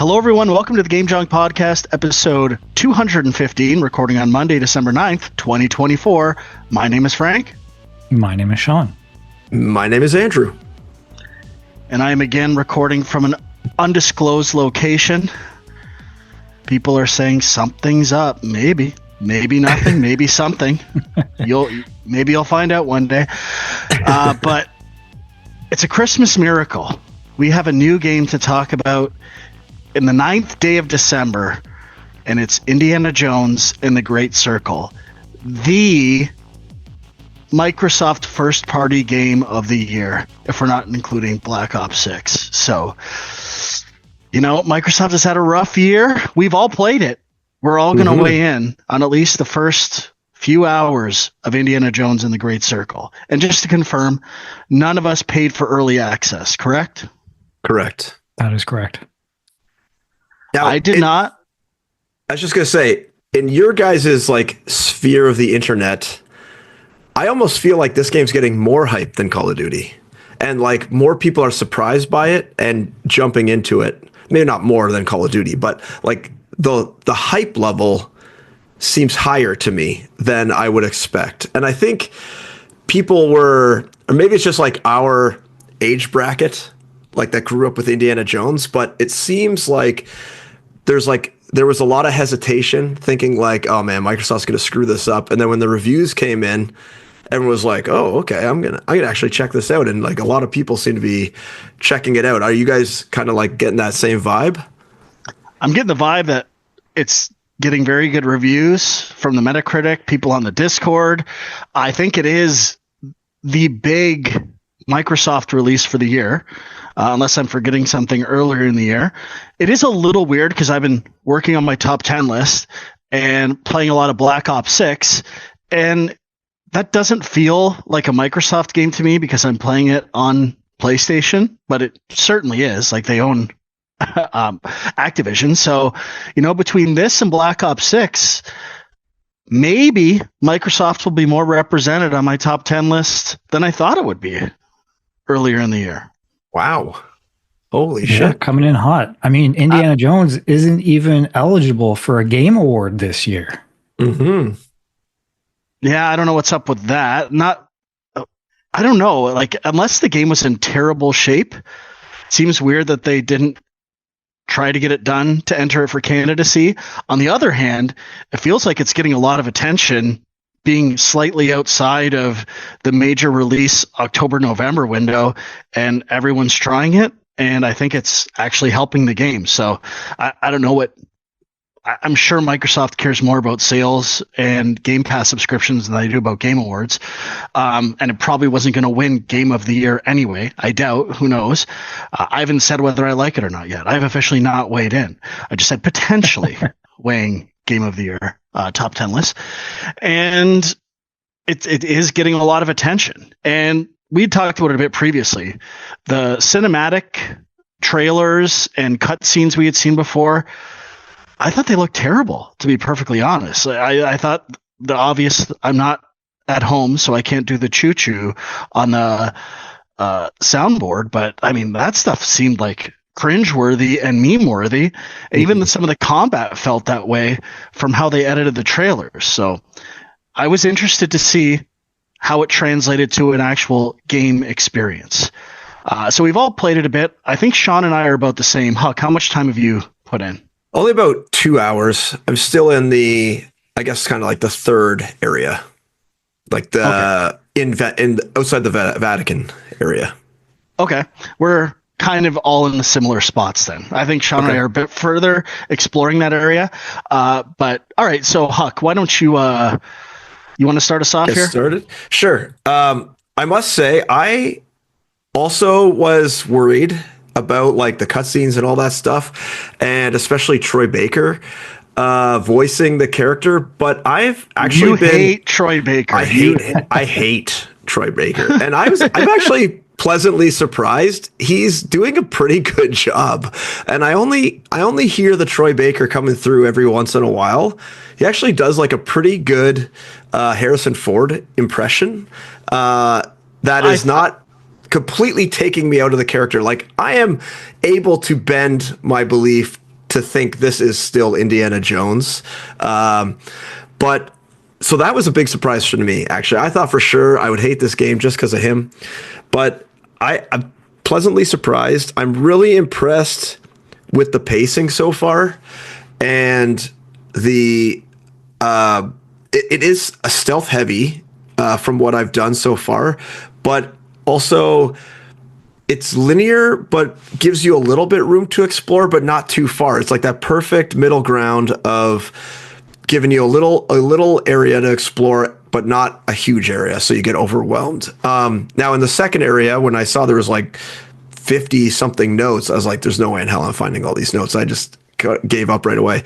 Hello, everyone. Welcome to the Game Junk Podcast, episode 215, recording on Monday, December 9th, 2024. My name is Frank. My name is Sean. My name is Andrew. And I am again recording from an undisclosed location. People are saying something's up. Maybe nothing. Maybe something. Maybe you'll find out one day. But it's a Christmas miracle. We have a new game to talk about in the 9th day of December, and it's Indiana Jones and the Great Circle, the Microsoft first-party game of the year, if we're not including Black Ops 6. So, Microsoft has had a rough year. We've all played it. We're all going to weigh in on at least the first few hours of Indiana Jones and the Great Circle. And just to confirm, none of us paid for early access, correct? Correct. That is correct. Now, I did not. I was just going to say, in your guys' sphere of the internet, I almost feel like this game's getting more hype than Call of Duty. And more people are surprised by it and jumping into it. Maybe not more than Call of Duty, but the hype level seems higher to me than I would expect. And I think people were, or maybe it's just our age bracket, that grew up with Indiana Jones, but it seems like there was a lot of hesitation, thinking oh man, Microsoft's going to screw this up. And then when the reviews came in, everyone was like, oh, okay, I'm gonna actually check this out. And a lot of people seem to be checking it out. Are you guys kind of getting that same vibe? I'm getting the vibe that it's getting very good reviews from the Metacritic, people on the Discord. I think it is the big Microsoft release for the year, unless I'm forgetting something earlier in the year. It is a little weird because I've been working on my top 10 list and playing a lot of Black Ops 6, and that doesn't feel like a Microsoft game to me because I'm playing it on PlayStation, but it certainly is. They own Activision. So, between this and Black Ops 6, maybe Microsoft will be more represented on my top 10 list than I thought it would be earlier in the year. Wow. Holy shit. Coming in hot. I mean, Indiana Jones isn't even eligible for a game award this year. Mm-hmm. Yeah, I don't know what's up with that. I don't know. Unless the game was in terrible shape, it seems weird that they didn't try to get it done to enter it for candidacy. On the other hand, it feels like it's getting a lot of attention being slightly outside of the major release October-November window, and everyone's trying it, and I think it's actually helping the game. So I don't know what. I'm sure Microsoft cares more about sales and Game Pass subscriptions than they do about Game Awards. And it probably wasn't going to win Game of the Year anyway. I doubt. Who knows? I haven't said whether I like it or not yet. I've officially not weighed in. I just said potentially weighing Game of the Year top 10 list. And it is getting a lot of attention. And we talked about it a bit previously. The cinematic trailers and cutscenes we had seen before, I thought they looked terrible, to be perfectly honest. I thought the obvious, I'm not at home, so I can't do the choo-choo on the soundboard, but I mean, that stuff seemed like cringeworthy and meme-worthy. Even some of the combat felt that way from how they edited the trailers. So I was interested to see how it translated to an actual game experience. So we've all played it a bit. I think Sean and I are about the same. Huck, how much time have you put in? Only about 2 hours. I'm still in the, I guess, kind of the third area, in outside the Vatican area. Okay, we're kind of all in the similar spots then. I think Sean and I are a bit further exploring that area. But all right, so Huck, why don't you you want to start us off here? Started? Sure. I must say, I also was worried about the cutscenes and all that stuff, and especially Troy Baker voicing the character. But I've actually hate Troy Baker. I hate Troy Baker, and I'm actually pleasantly surprised. He's doing a pretty good job, and I only hear the Troy Baker coming through every once in a while. He actually does a pretty good Harrison Ford impression. That is not completely taking me out of the character. I am able to bend my belief to think this is still Indiana Jones. But so that was a big surprise for me, actually. I thought for sure I would hate this game just because of him, but I'm pleasantly surprised. I'm really impressed with the pacing so far, and it is a stealth heavy from what I've done so far, but also it's linear, but gives you a little bit room to explore, but not too far. It's like that perfect middle ground of giving you a little area to explore, but not a huge area, so you get overwhelmed. Now in the second area, when I saw there was like 50 something notes, I was like, there's no way in hell I'm finding all these notes. I just gave up right away.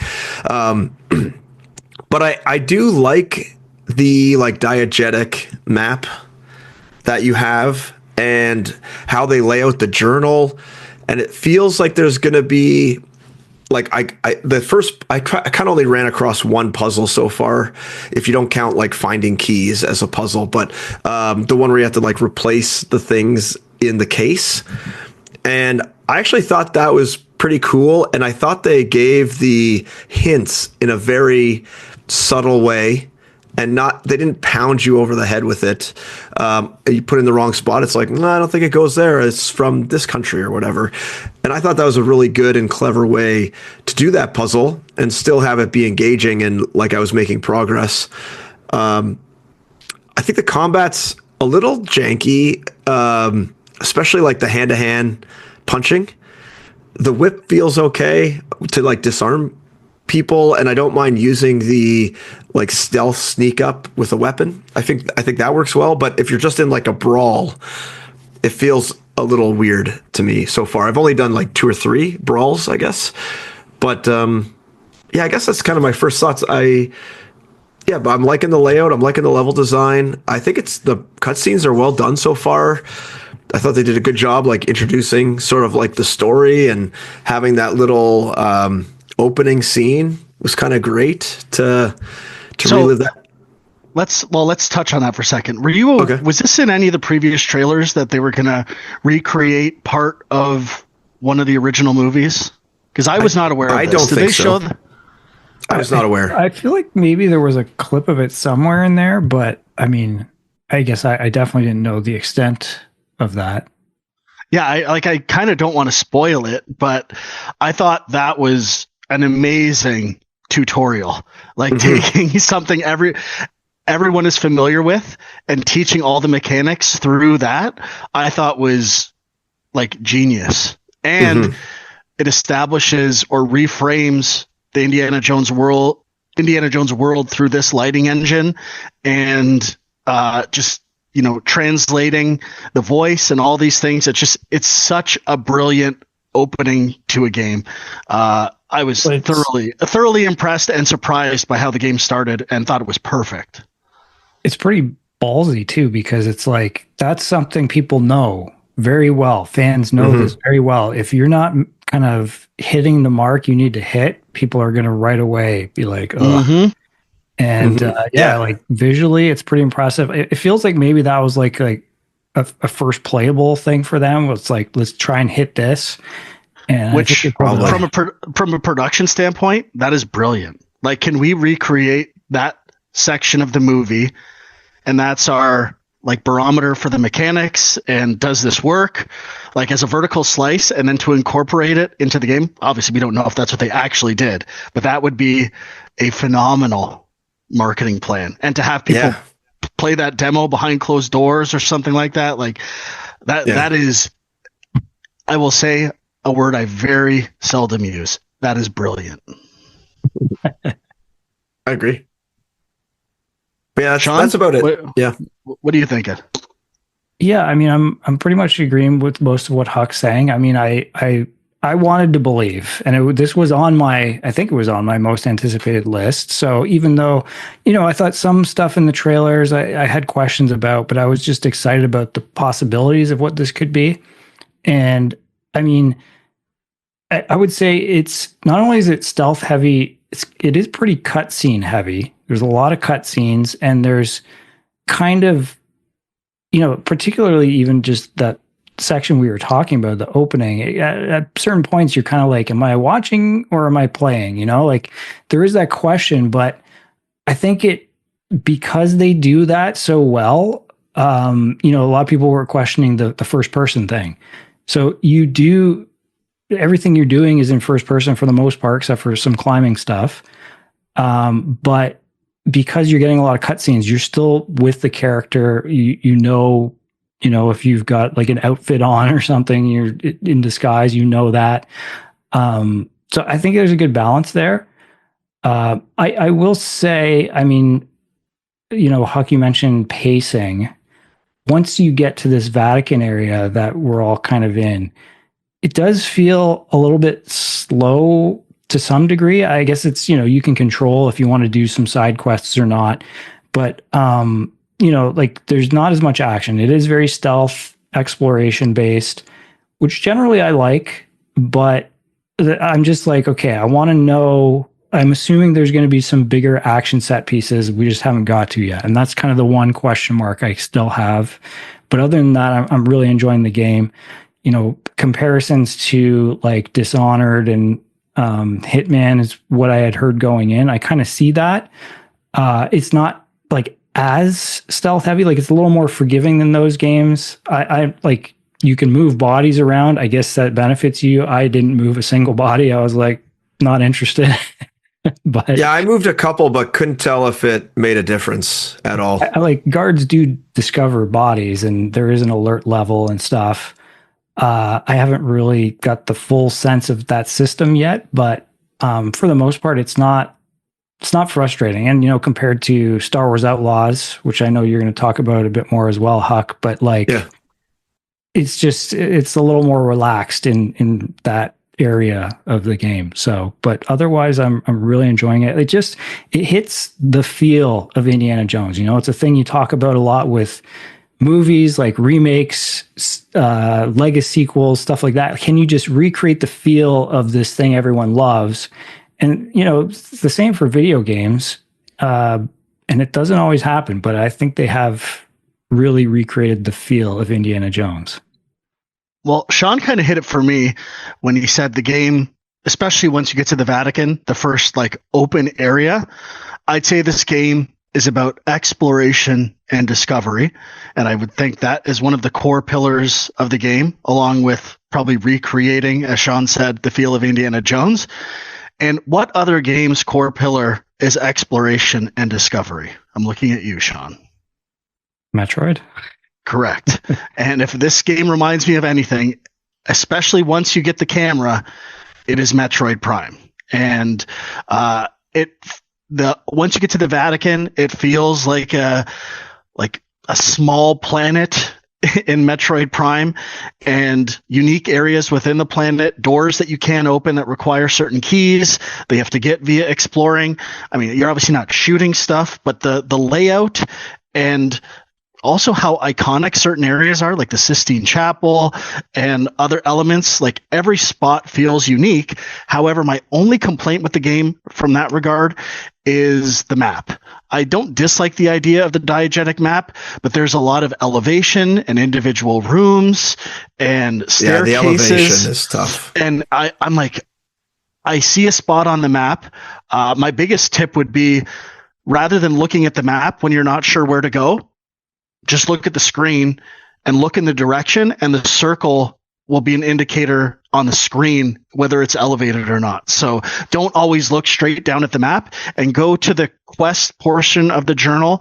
But I do like the like diegetic map that you have and how they lay out the journal, and it feels like there's going to be like I kind of only ran across one puzzle so far, if you don't count like finding keys as a puzzle, but the one where you have to like replace the things in the case. And I actually thought that was pretty cool, and I thought they gave the hints in a very subtle way, and they didn't pound you over the head with it. You put it in the wrong spot, it's like, no, I don't think it goes there. It's from this country or whatever. And I thought that was a really good and clever way to do that puzzle and still have it be engaging and like I was making progress. I think the combat's a little janky, especially like the hand-to-hand punching. The whip feels okay to like disarm people, and I don't mind using the like stealth sneak up with a weapon. I think that works well, but if you're just in like a brawl, it feels a little weird to me so far. I've only done like 2 or 3 brawls, I guess. But yeah, I guess that's kind of my first thoughts. But I'm liking the layout, I'm liking the level design. I think the cutscenes are well done so far. I thought they did a good job like introducing sort of like the story, and having that little opening scene was kind of great to relive that. Let's touch on that for a second. Was this in any of the previous trailers that they were going to recreate part of one of the original movies? Because I was not aware of this. I don't think so. I was not aware. I feel like maybe there was a clip of it somewhere in there, but I mean, I guess I definitely didn't know the extent of that. Yeah, I kind of don't want to spoil it, but I thought that was an amazing tutorial. Like taking something everyone is familiar with and teaching all the mechanics through that, I thought was like genius. And it establishes or reframes the Indiana Jones world through this lighting engine, and just translating the voice and all these things. It's such a brilliant opening to a game. I was thoroughly impressed and surprised by how the game started, and thought it was perfect. It's pretty ballsy too, because it's like, that's something people know very well. Fans know this very well. If you're not kind of hitting the mark you need to hit, people are going to right away be like, ugh. And like visually, it's pretty impressive. It feels like maybe that was like a first playable thing for them. Was like, let's try and hit this. And which from a production standpoint, that is brilliant. Like, can we recreate that section of the movie? And that's our like barometer for the mechanics. And does this work like as a vertical slice, and then to incorporate it into the game? Obviously, we don't know if that's what they actually did, but that would be a phenomenal marketing plan. And to have people play that demo behind closed doors or something like that, like that is, I will say a word I very seldom use. That is brilliant. I agree. But yeah, Sean, that's about it. What are you thinking? Yeah, I mean, I'm pretty much agreeing with most of what Huck's saying. I mean, I wanted to believe, and this was I think it was on my most anticipated list. So even though, I thought some stuff in the trailers I had questions about, but I was just excited about the possibilities of what this could be. And I mean, I would say it's not only is it stealth heavy, it is pretty cutscene heavy. There's a lot of cutscenes, and there's kind of, particularly even just that section we were talking about, the opening, at certain points, you're kind of like, am I watching or am I playing? You know, like there is that question, but I think because they do that so well, you know, a lot of people were questioning the first person thing. So everything you're doing is in first person for the most part, except for some climbing stuff. But because you're getting a lot of cutscenes, you're still with the character. You know, if you've got like an outfit on or something, you're in disguise, you know that. So I think there's a good balance there. I will say, I mean, you know, Huck, you mentioned pacing. Once you get to this Vatican area that we're all kind of in, it does feel a little bit slow to some degree. I guess it's, you know, you can control if you want to do some side quests or not. But, you know, like there's not as much action. It is very stealth, exploration based, which generally I like. But I'm just like, okay, I want to know. I'm assuming there's going to be some bigger action set pieces we just haven't got to yet. And that's kind of the one question mark I still have. But other than that, I'm really enjoying the game. You know, comparisons to like Dishonored and Hitman is what I had heard going in. I kind of see that. It's not like as stealth heavy. Like it's a little more forgiving than those games. I like, you can move bodies around. I guess that benefits you. I didn't move a single body. I was like, not interested. But yeah, I moved a couple, but couldn't tell if it made a difference at all. I like guards do discover bodies, and there is an alert level and stuff. I haven't really got the full sense of that system yet, but for the most part, it's not frustrating. And you know, compared to Star Wars Outlaws, which I know you're going to talk about a bit more as well, Huck, but like, it's a little more relaxed in that area of the game. So, but otherwise I'm really enjoying it. It hits the feel of Indiana Jones. You know, it's a thing you talk about a lot with movies, like remakes, Lego sequels, stuff like that. Can you just recreate the feel of this thing everyone loves? And you know, it's the same for video games. And it doesn't always happen, but I think they have really recreated the feel of Indiana Jones. Well, Sean kind of hit it for me when he said the game, especially once you get to the Vatican, the first like open area. I'd say this game is about exploration and discovery. And I would think that is one of the core pillars of the game, along with probably recreating, as Sean said, the feel of Indiana Jones. And what other game's core pillar is exploration and discovery? I'm looking at you, Sean. Metroid? Correct. And if this game reminds me of anything, especially once you get the camera, it is Metroid Prime. And once you get to the Vatican, it feels like a small planet in Metroid Prime, and unique areas within the planet, doors that you can't open that require certain keys they have to get via exploring. I mean, you're obviously not shooting stuff, but the layout and also how iconic certain areas are, like the Sistine Chapel and other elements, like every spot feels unique. However, my only complaint with the game from that regard is the map. I don't dislike the idea of the diegetic map, but there's a lot of elevation and individual rooms and staircases. Yeah, the elevation is tough. And I'm like, I see a spot on the map. My biggest tip would be, rather than looking at the map when you're not sure where to go, just look at the screen and look in the direction, and the circle will be an indicator on the screen whether it's elevated or not. So don't always look straight down at the map, and go to the quest portion of the journal.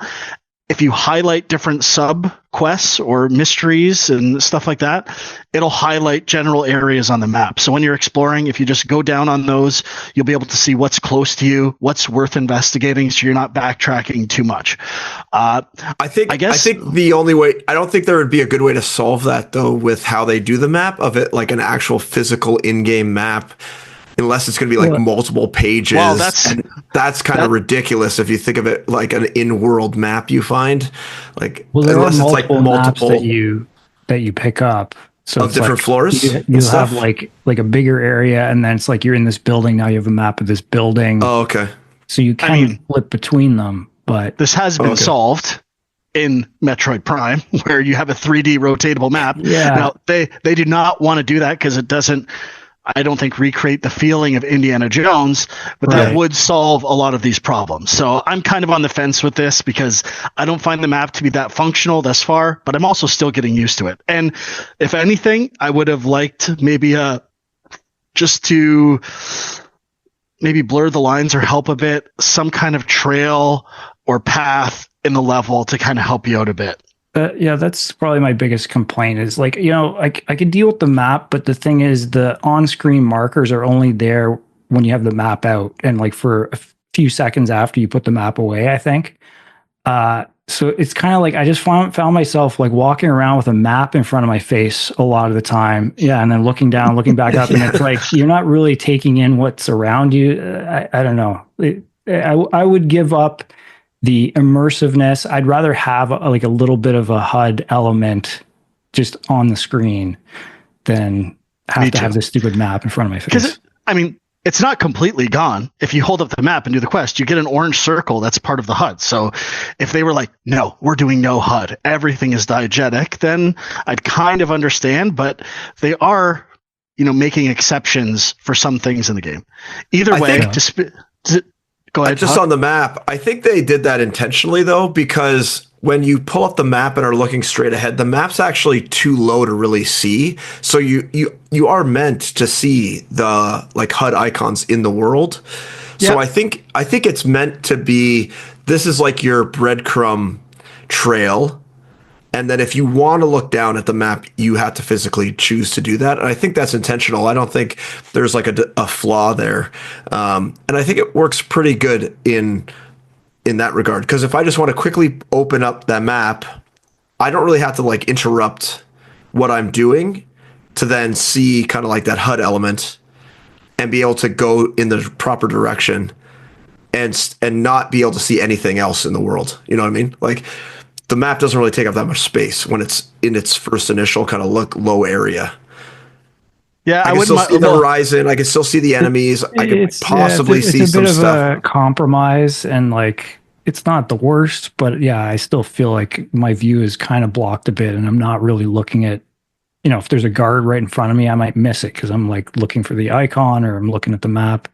If you highlight different sub quests or mysteries and stuff like that, it'll highlight general areas on the map. So when you're exploring, if you just go down on those, you'll be able to see what's close to you, what's worth investigating, so you're not backtracking too much. I think the only way, I don't think there would be a good way to solve that though, with how they do the map of it, like an actual physical in-game map. Unless it's going to be like multiple pages. Well, that's kind of ridiculous if you think of it like an in-world map you find. Like, unless it's like multiple maps that you pick up. So of different floors. You have like a bigger area, and then it's like you're in this building. Now you have a map of this building. Oh, okay. So you can flip between them, but this has been solved in Metroid Prime, where you have a 3D rotatable map. Yeah. Now they do not want to do that because it doesn't, I don't think, recreate the feeling of Indiana Jones, but that Right. would solve a lot of these problems. So I'm kind of on the fence with this because I don't find the map to be that functional thus far, but I'm also still getting used to it. And if anything, I would have liked maybe just to maybe blur the lines or help a bit, some kind of trail or path in the level to kind of help you out a bit. Yeah, that's probably my biggest complaint is like, I can deal with the map, but the thing is the on-screen markers are only there when you have the map out and like for a few seconds after you put the map away, I think. So it's kind of like I just found myself like walking around with a map in front of my face a lot of the time. Yeah, and then looking down, looking back up, and it's like you're not really taking in what's around you. I don't know. I would give up the immersiveness. I'd rather have like a little bit of a HUD element just on the screen than have to have this stupid map in front of my face. I mean, it's not completely gone. If you hold up the map and do the quest, you get an orange circle that's part of the HUD. So if they were like, no, we're doing no HUD, everything is diegetic, then I'd kind of understand, but they are, making exceptions for some things in the game. Either way, go ahead. Just on the map, I think they did that intentionally though, because when you pull up the map and are looking straight ahead, the map's actually too low to really see. So you are meant to see the like HUD icons in the world. So I think it's meant to be, this is like your breadcrumb trail. And then if you want to look down at the map, you have to physically choose to do that. And I think that's intentional. I don't think there's like a flaw there. And I think it works pretty good in that regard. Because if I just want to quickly open up that map, I don't really have to like interrupt what I'm doing to then see kind of like that HUD element and be able to go in the proper direction and not be able to see anything else in the world. You know what I mean? Like, the map doesn't really take up that much space when it's in its first initial kind of low area. Yeah, I can still see the horizon. I can still see the enemies. I could possibly see some stuff. It's a bit of a compromise, and like it's not the worst, but yeah, I still feel like my view is kind of blocked a bit, and I'm not really looking at, if there's a guard right in front of me, I might miss it because I'm like looking for the icon or I'm looking at the map.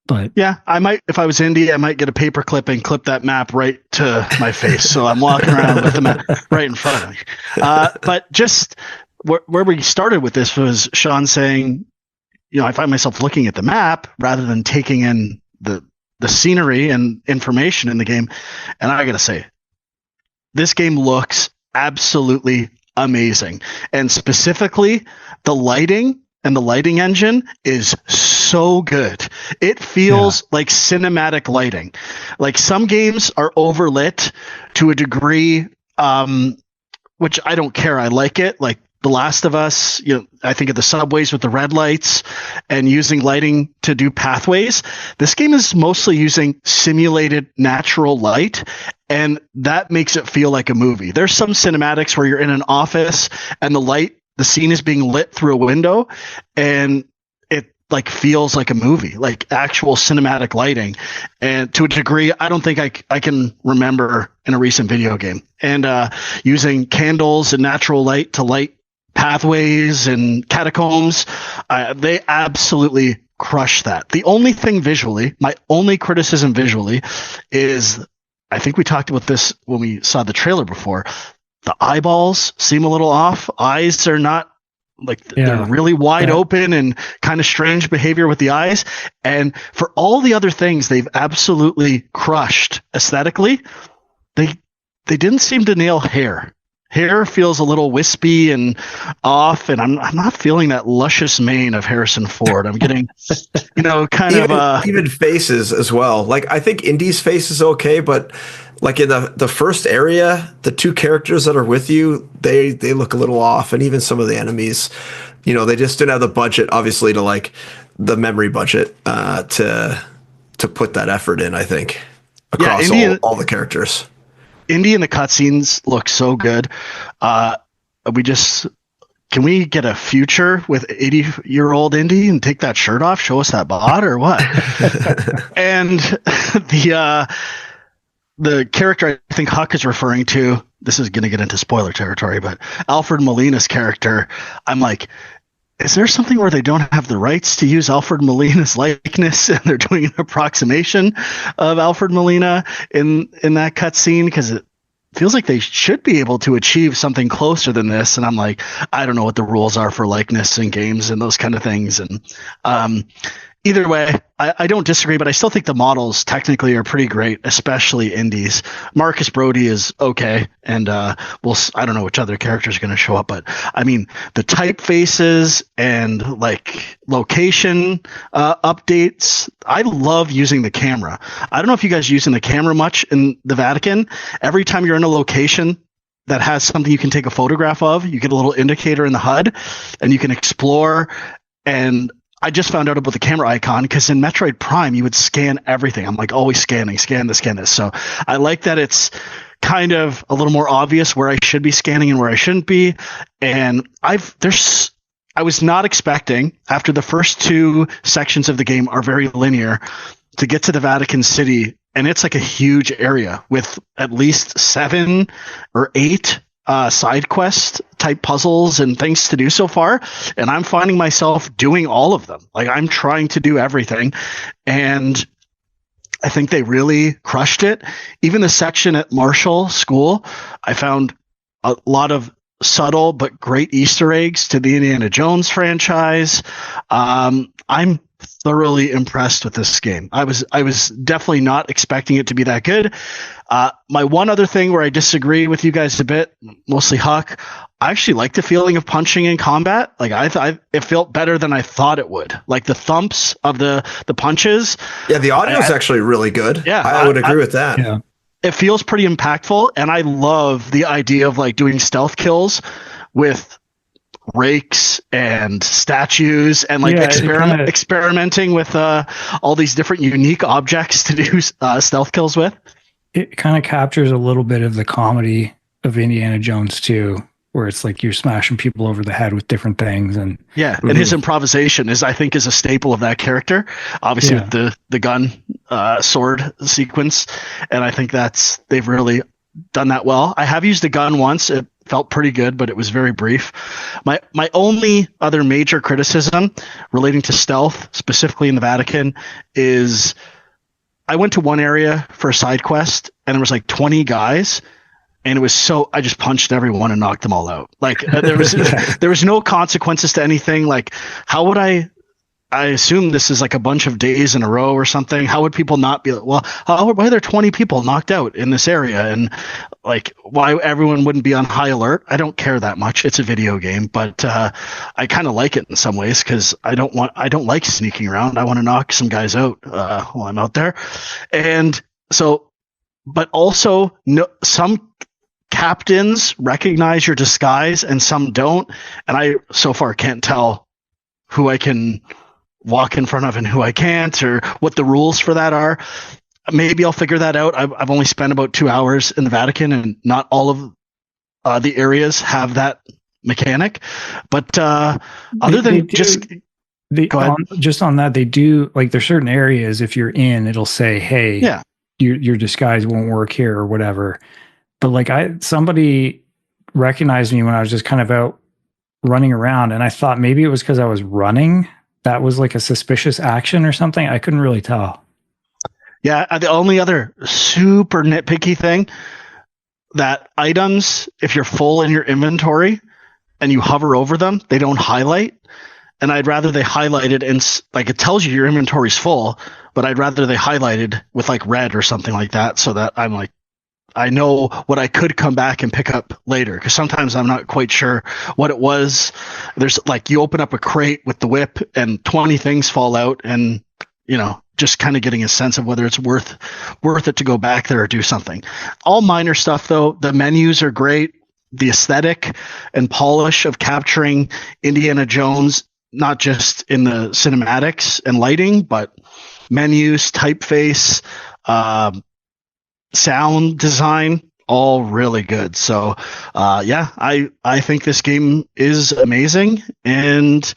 But yeah, I might, if I was indie, I might get a paper clip and clip that map right to my face. So I'm walking around with the map right in front of me. But just where we started with this was Sean saying, I find myself looking at the map rather than taking in the scenery and information in the game. And I got to say, this game looks absolutely amazing. And specifically, the lighting and the lighting engine is so good. It feels like cinematic lighting. Like some games are overlit to a degree, which I don't care. I like it. Like The Last of Us, I think of the subways with the red lights and using lighting to do pathways. This game is mostly using simulated natural light, and that makes it feel like a movie. There's some cinematics where you're in an office and the scene is being lit through a window, and it like feels like a movie, like actual cinematic lighting. And to a degree, I don't think I can remember in a recent video game. And using candles and natural light to light pathways and catacombs, they absolutely crush that. The only thing visually, my only criticism visually is, I think we talked about this when we saw the trailer before, the eyeballs seem a little off. Eyes are not they're really wide open and kind of strange behavior with the eyes. And for all the other things they've absolutely crushed aesthetically, they didn't seem to nail hair. Hair feels a little wispy and off, and I'm not feeling that luscious mane of Harrison Ford. I'm getting, even faces as well. Like, I think Indy's face is okay, but like in the first area, the two characters that are with you, they look a little off, and even some of the enemies, they just didn't have the budget, obviously, to like the memory budget to put that effort in. I think across all the characters. Indy and the cutscenes look so good. Can we get a future with 80-year-old Indy and take that shirt off, show us that bod or what? And the character I think Huck is referring to, this is going to get into spoiler territory, but Alfred Molina's character, I'm like, is there something where they don't have the rights to use Alfred Molina's likeness and they're doing an approximation of Alfred Molina in that cutscene? Because it feels like they should be able to achieve something closer than this. And I'm like, I don't know what the rules are for likeness in games and those kind of things. And either way, I don't disagree, but I still think the models technically are pretty great, especially Indy's. Marcus Brody is okay, and I don't know which other characters are going to show up, but I mean the typefaces and like location updates. I love using the camera. I don't know if you guys are using the camera much in the Vatican. Every time you're in a location that has something you can take a photograph of, you get a little indicator in the HUD, and you can explore. And I just found out about the camera icon because in Metroid Prime, you would scan everything. I'm like always scanning, scan this. So I like that it's kind of a little more obvious where I should be scanning and where I shouldn't be. And I was not expecting, after the first two sections of the game are very linear, to get to the Vatican City. And it's like a huge area with at least 7 or 8 side quest type puzzles and things to do so far, and I'm finding myself doing all of them. Like I'm trying to do everything, and I think they really crushed it. Even the section at Marshall School, I found a lot of subtle but great Easter eggs to the Indiana Jones franchise. I'm thoroughly impressed with this game. I was definitely not expecting it to be that good. My one other thing where I disagree with you guys a bit, mostly Huck, I actually like the feeling of punching in combat. Like it felt better than I thought it would. Like the thumps of the punches. Yeah, the audio is actually really good. Yeah, I would agree with that. Yeah. It feels pretty impactful, and I love the idea of like doing stealth kills with rakes and statues and like experimenting with all these different unique objects to do stealth kills with. It kind of captures a little bit of the comedy of Indiana Jones too, where it's like you're smashing people over the head with different things. And and his improvisation is a staple of that character, obviously with the gun sword sequence, and I think they've really done that well. I have used the gun once. It felt pretty good, but it was very brief. My only other major criticism relating to stealth, specifically in the Vatican, is I went to one area for a side quest and there was like 20 guys, and it was I just punched everyone and knocked them all out. Like there was no consequences to anything. Like how would I assume this is like a bunch of days in a row or something. How would people not be, well, why are there 20 people knocked out in this area? And like, why everyone wouldn't be on high alert? I don't care that much. It's a video game, but I kind of like it in some ways because I don't like sneaking around. I want to knock some guys out while I'm out there. And so, but also some captains recognize your disguise and some don't. And I so far can't tell who I can walk in front of and who I can't, or what the rules for that are. Maybe I'll figure that out. I've only spent about 2 hours in the Vatican, and not all of the areas have that mechanic. But other than just on that, they do, like, there's certain areas, if you're in, it'll say, hey, your disguise won't work here or whatever. But like somebody recognized me when I was just kind of out running around, and I thought maybe it was because I was running. That was like a suspicious action or something. I couldn't really tell. Yeah, the only other super nitpicky thing, that items, if you're full in your inventory and you hover over them, they don't highlight. And I'd rather they highlighted, and like it tells you your inventory's full, but I'd rather they highlighted with like red or something like that, so that I'm like, I know what I could come back and pick up later, because sometimes I'm not quite sure what it was. There's like, you open up a crate with the whip and 20 things fall out, and just kind of getting a sense of whether it's worth it to go back there or do something. All minor stuff though. The menus are great. The aesthetic and polish of capturing Indiana Jones, not just in the cinematics and lighting, but menus, typeface, sound design, all really good. So I think this game is amazing, and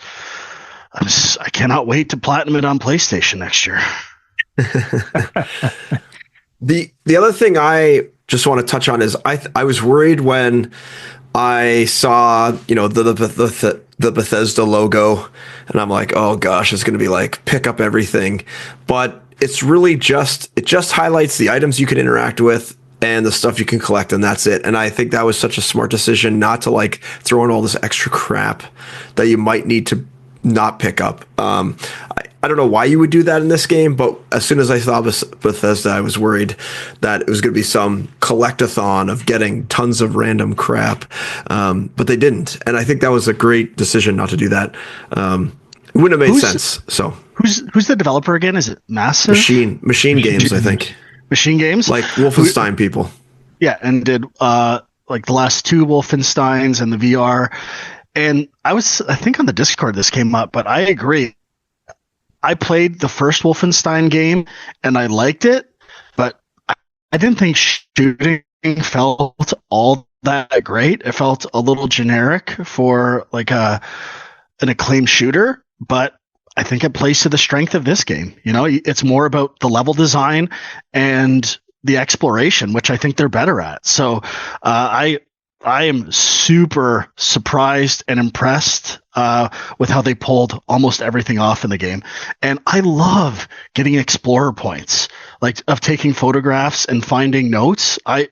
I cannot wait to platinum it on PlayStation next year. The other thing I just want to touch on is I was worried when I saw, you know, the Bethesda logo, and I'm like, oh gosh, it's going to be like pick up everything, but it's really it just highlights the items you can interact with and the stuff you can collect, and that's it. And I think that was such a smart decision not to like throw in all this extra crap that you might need to not pick up. I don't know why you would do that in this game, but as soon as I saw Bethesda, I was worried that it was going to be some collectathon of getting tons of random crap, but they didn't, and I think that was a great decision not to do that. It wouldn't have made sense. So who's the developer again? Is it Massive? Machine Games, I think. Machine Games, like Wolfenstein people. Yeah, and did like the last two Wolfensteins and the VR. And I think on the Discord this came up, but I agree. I played the first Wolfenstein game and I liked it, but I didn't think shooting felt all that great. It felt a little generic for like an acclaimed shooter, but I think it plays to the strength of this game. You know, it's more about the level design and the exploration, which I think they're better at. So I am super surprised and impressed with how they pulled almost everything off in the game. And I love getting explorer points, like of taking photographs and finding notes. I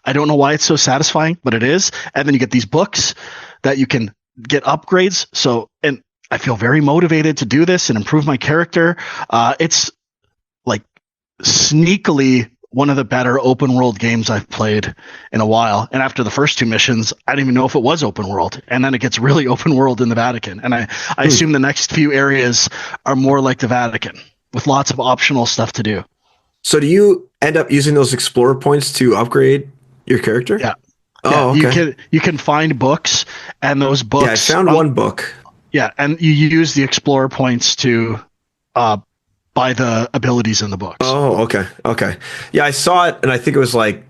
don't know why it's so satisfying, but it is. And then you get these books that you can get upgrades. So, and I feel very motivated to do this and improve my character. It's like sneakily one of the better open world games I've played in a while. And after the first two missions, I didn't even know if it was open world. And then it gets really open world in the Vatican. And I assume the next few areas are more like the Vatican with lots of optional stuff to do. So do you end up using those explorer points to upgrade your character? Yeah. Oh, yeah, okay. You can find books, and those books. Yeah, I found one book. Yeah, and you use the explorer points to buy the abilities in the books. Oh, okay. Yeah, I saw it, and I think it was like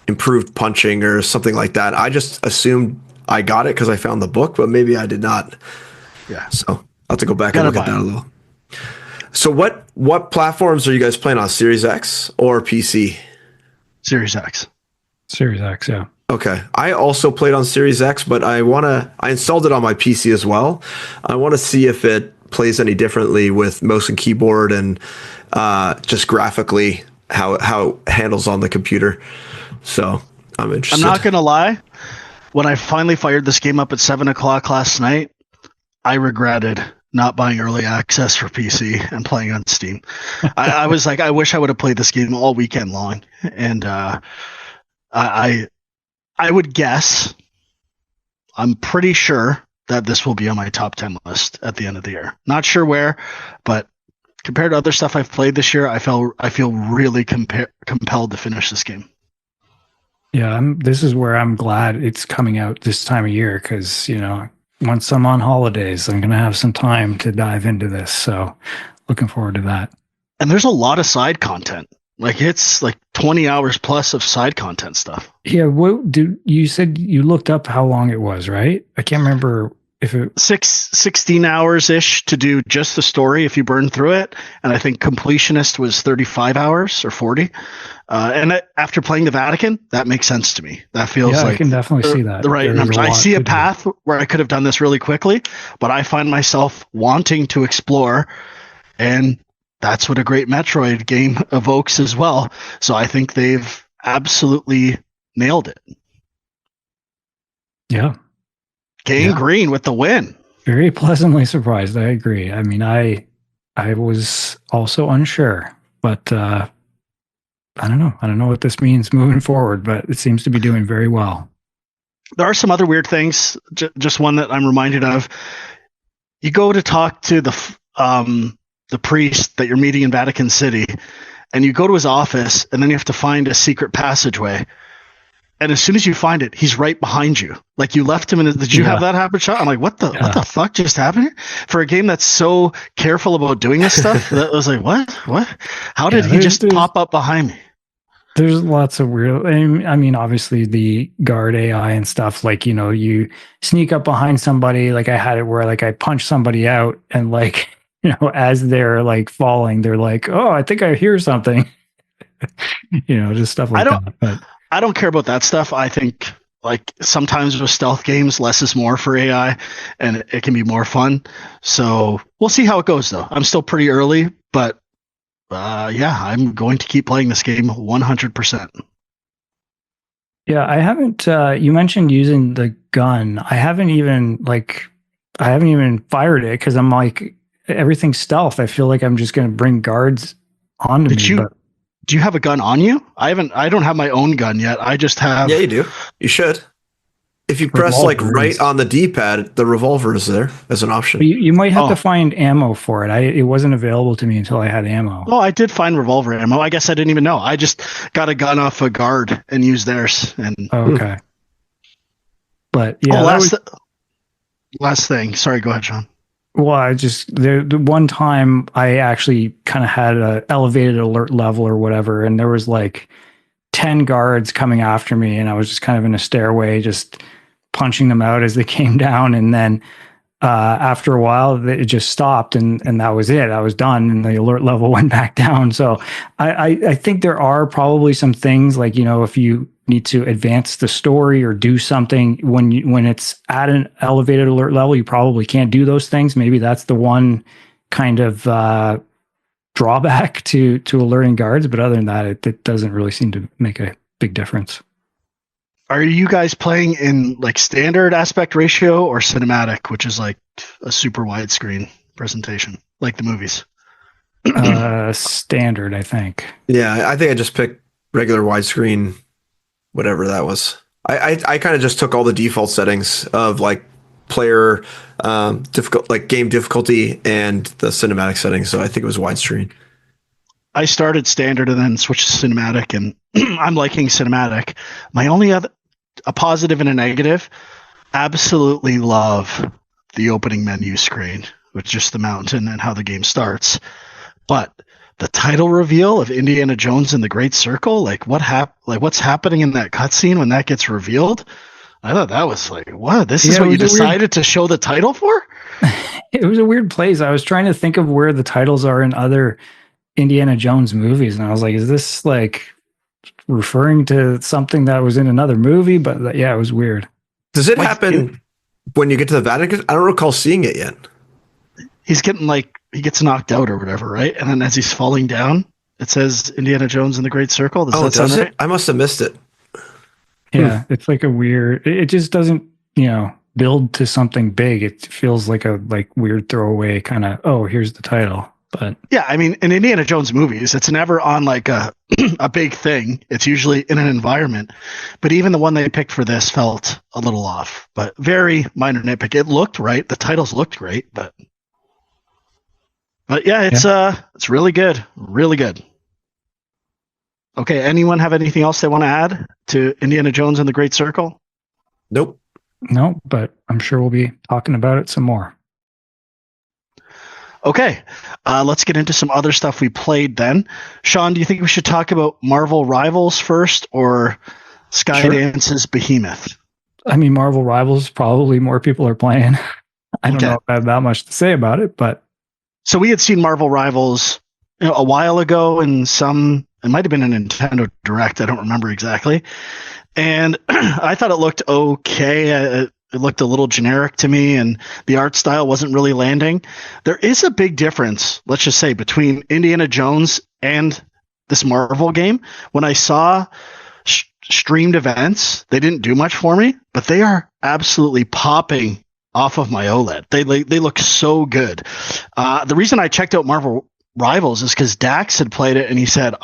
improved punching or something like that. I just assumed I got it because I found the book, but maybe I did not. Yeah. So I'll have to go back and look at that a little. So what platforms are you guys playing on? Series X or PC? Series X. Series X, yeah. Okay. I also played on Series X, but I installed it on my PC as well. I want to see if it plays any differently with mouse and keyboard and just graphically how it handles on the computer. So I'm interested. I'm not going to lie. When I finally fired this game up at 7:00 last night, I regretted not buying early access for PC and playing on Steam. I was like, I wish I would have played this game all weekend long. And I would guess, I'm pretty sure that this will be on my top 10 list at the end of the year. Not sure where, but compared to other stuff I've played this year, I feel really compelled to finish this game. Yeah, this is where I'm glad it's coming out this time of year because, you know, once I'm on holidays, I'm going to have some time to dive into this. So looking forward to that. And there's a lot of side content. Like it's like 20 hours plus of side content stuff. Yeah. You said you looked up how long it was, right? I can't remember if it 16 hours ish to do just the story if you burn through it. And I think completionist was 35 hours or 40. And after playing the Vatican, that makes sense to me. That feels like I can definitely see that. The right numbers. I see a path where I could have done this really quickly, but I find myself wanting to explore, and that's what a great Metroid game evokes as well. So I think they've absolutely nailed it. Yeah. Gang Green with the win. Very pleasantly surprised. I agree. I mean, I was also unsure, but I don't know. I don't know what this means moving forward, but it seems to be doing very well. There are some other weird things. Just one that I'm reminded of. You go to talk to the priest that you're meeting in Vatican City, and you go to his office, and then you have to find a secret passageway. And as soon as you find it, he's right behind you. Like you left him did you have that happen, Sean? I'm like, what the fuck just happened here? For a game that's so careful about doing this stuff, that was like, what? How did he just pop up behind me? There's lots of weird, I mean, obviously the guard AI and stuff, like, you know, you sneak up behind somebody. Like I had it where like I punch somebody out and like, you know, as they're like falling, they're like, oh, I think I hear something. Just stuff I like don't that. But I don't care about that stuff. I think like sometimes with stealth games, less is more for AI, and it can be more fun. So we'll see how it goes, though. I'm still pretty early, but yeah, I'm going to keep playing this game 100%. yeah, I haven't. You mentioned using the gun. I haven't even fired it because I'm like everything's stealth. I feel like I'm just going to bring guards onto Did me. you But do you have a gun on you? I don't have my own gun yet. I just have. Yeah, you do. You should. If you press like right revolvers. on the D-pad, the revolver is there as an option. But you might have to Oh, find ammo for it. It wasn't available to me until I had ammo. oh, I did find revolver ammo. I guess I didn't even know. I just got a gun off a guard and used theirs. And Oh, okay. But oh, yeah, that was last thing. Sorry, go ahead, Sean. well. The one time I actually kind of had a elevated alert level or whatever, and there was like 10 guards coming after me, and I was just kind of in a stairway, just punching them out as they came down, and then after a while it just stopped, and that was it. I was done, and the alert level went back down. So I think there are probably some things like if you need to advance the story or do something when it's at an elevated alert level, you probably can't do those things. Maybe that's the one kind of drawback to alerting guards, but other than that, it doesn't really seem to make a big difference. Are you guys playing in like standard aspect ratio or cinematic, which is like a super widescreen presentation, like the movies? Standard, I think. Yeah, I think I just picked regular widescreen, whatever that was. I kind of just took all the default settings of like player difficult, like game difficulty, and the cinematic settings. So I think it was widescreen. I started standard and then switched to cinematic, and I'm liking cinematic. My only a positive and a negative, absolutely love the opening menu screen with just the mountain and how the game starts. But the title reveal of Indiana Jones and the Great Circle, like what's happening in that cutscene when that gets revealed? I thought that was like, what? This is what you decided to show the title for? It was a weird place. I was trying to think of where the titles are in other Indiana Jones movies, and I was like, is this like referring to something that was in another movie? But yeah, it was weird. Does it happen when you get to the Vatican? I don't recall seeing it yet. He's getting he gets knocked out or whatever, right? And then as he's falling down, it says Indiana Jones and the Great Circle. Does that sound right? I must have missed it. Yeah, it's like a weird. It just doesn't, build to something big. It feels like a weird throwaway kind of. Oh, here's the title. But yeah, I mean, in Indiana Jones movies, it's never on like a a big thing. It's usually in an environment. But even the one they picked for this felt a little off. But very minor nitpick. It looked right. The titles looked great, but yeah, it's really good, really good. Okay, anyone have anything else they want to add to Indiana Jones and the Great Circle? Nope. No, but I'm sure we'll be talking about it some more. Okay, let's get into some other stuff we played then. Sean, do you think we should talk about Marvel Rivals first or Skydance's Behemoth? I mean, Marvel Rivals, probably more people are playing. I don't know if I have that much to say about it, but. So we had seen Marvel Rivals a while ago in it might have been a Nintendo Direct, I don't remember exactly. And I thought it looked okay. It looked a little generic to me, and the art style wasn't really landing. There is a big difference, let's just say, between Indiana Jones and this Marvel game. When I saw streamed events, they didn't do much for me, but they are absolutely popping off of my OLED. They look so good. The reason I checked out Marvel Rivals is because Dax had played it and he said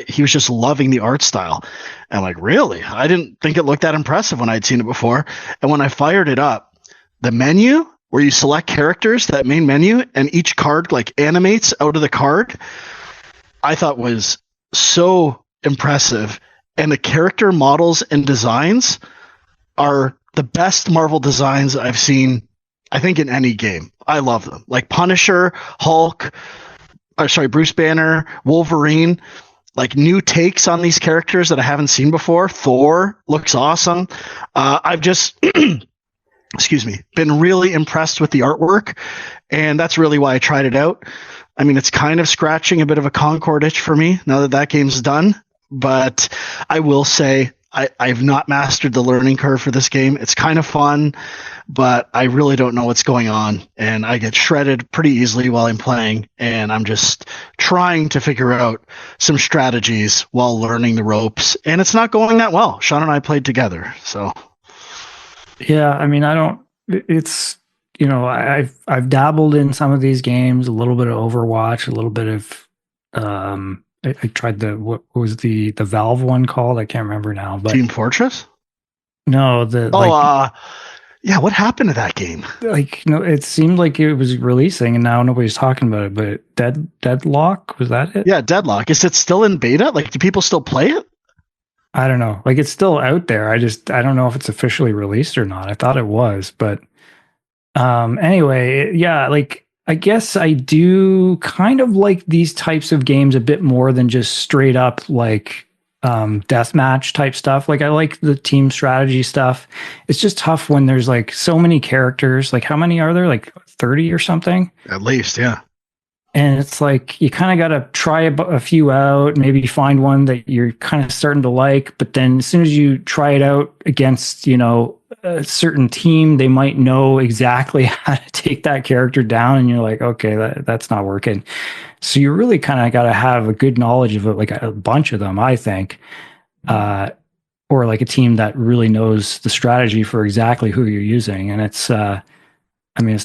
he was just loving the art style. And I'm like, really? I didn't think it looked that impressive when I'd seen it before. And when I fired it up, the menu where you select characters, that main menu, and each card like animates out of the card, I thought was so impressive. And the character models and designs are the best Marvel designs I've seen, I think, in any game. I love them. Like Punisher, Hulk, Bruce Banner, Wolverine, like new takes on these characters that I haven't seen before. Thor looks awesome. I've just, been really impressed with the artwork, and that's really why I tried it out. I mean, it's kind of scratching a bit of a Concord itch for me now that that game's done. But I will say I've not mastered the learning curve for this game. It's kind of fun, but I really don't know what's going on. And I get shredded pretty easily while I'm playing. And I'm just trying to figure out some strategies while learning the ropes. And it's not going that well. Sean and I played together. So, Yeah, I mean, I don't. It's I've dabbled in some of these games, a little bit of Overwatch, a little bit of I tried what was the Valve one called? I can't remember now, but Team Fortress? no, Yeah, what happened to that game? it seemed like it was releasing and now nobody's talking about it, but Deadlock, was that it? Yeah, Deadlock. Is it still in beta? Like, do people still play it? I don't know. Like, it's still out there. I don't know if it's officially released or not. I thought it was, but anyway, yeah, like I guess I do kind of like these types of games a bit more than just straight up like deathmatch type stuff. Like, I like the team strategy stuff. It's just tough when there's like so many characters. Like, how many are there? Like 30 or something? At least, yeah. And it's like you kind of got to try a few out, maybe find one that you're kind of starting to like. But then as soon as you try it out against, a certain team, they might know exactly how to take that character down. And you're like, okay, that's not working. So you really kind of got to have a good knowledge of it, like a bunch of them, I think. Or like a team that really knows the strategy for exactly who you're using. And it's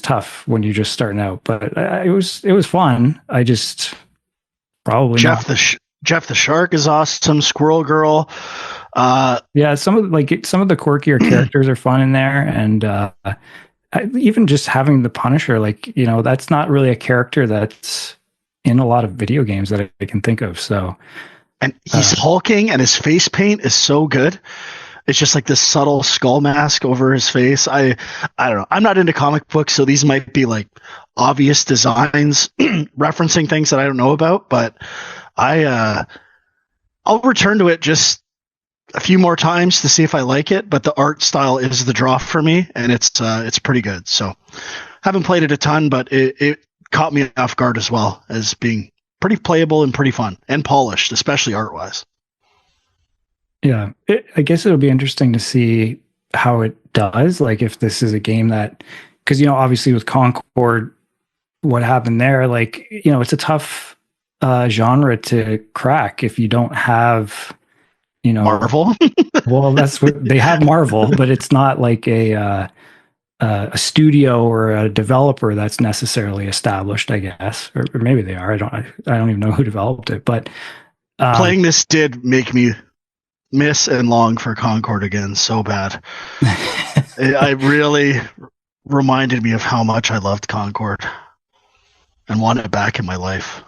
tough when you're just starting out, but it was fun. I just probably Jeff the Shark is awesome. Squirrel Girl. Yeah, some of the quirkier characters are fun in there, and even just having the Punisher, that's not really a character that's in a lot of video games that I can think of. So, and he's hulking, and his face paint is so good. It's just like this subtle skull mask over his face. I don't know. I'm not into comic books, so these might be like obvious designs referencing things that I don't know about, but I'll return to it just a few more times to see if I like it, but the art style is the draw for me, and it's pretty good. So haven't played it a ton, but it caught me off guard as well as being pretty playable and pretty fun and polished, especially art-wise. Yeah, I guess it'll be interesting to see how it does. Like, if this is a game that, because, obviously with Concord, what happened there, like, it's a tough genre to crack if you don't have, Marvel. Well, that's what they have, Marvel, but it's not like a studio or a developer that's necessarily established, I guess, or maybe they are. I don't even know who developed it, but playing this did make me miss and long for Concord again so bad. It really reminded me of how much I loved Concord and want it back in my life.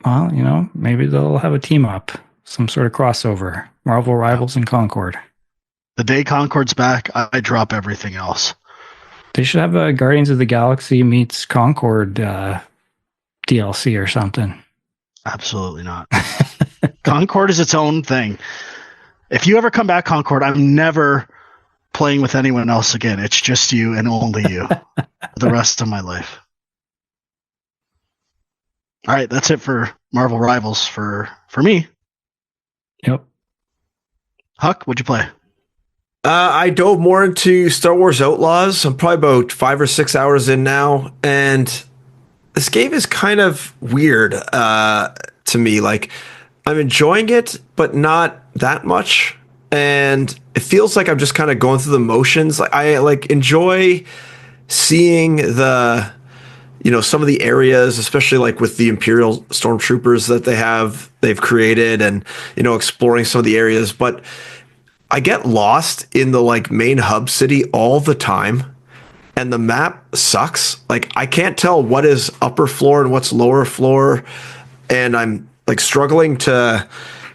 Well, maybe they'll have a team up, some sort of crossover, Marvel Rivals and Concord. The day Concord's back, I drop everything else. They should have a Guardians of the Galaxy meets Concord DLC or something. Absolutely not. Concord is its own thing. If you ever come back, Concord, I'm never playing with anyone else again. It's just you and only you for the rest of my life. All right, that's it for Marvel Rivals for me. Yep. Huck, what'd you play? I dove more into Star Wars Outlaws. I'm probably about 5 or 6 hours in now, and this game is kind of weird to me. Like, I'm enjoying it, but not that much, and it feels like I'm just kind of going through the motions. Like, I enjoy seeing the, some of the areas, especially like with the Imperial stormtroopers that they've created, and exploring some of the areas, but I get lost in the main hub city all the time, and the map sucks. Like, I can't tell what is upper floor and what's lower floor, and I'm struggling to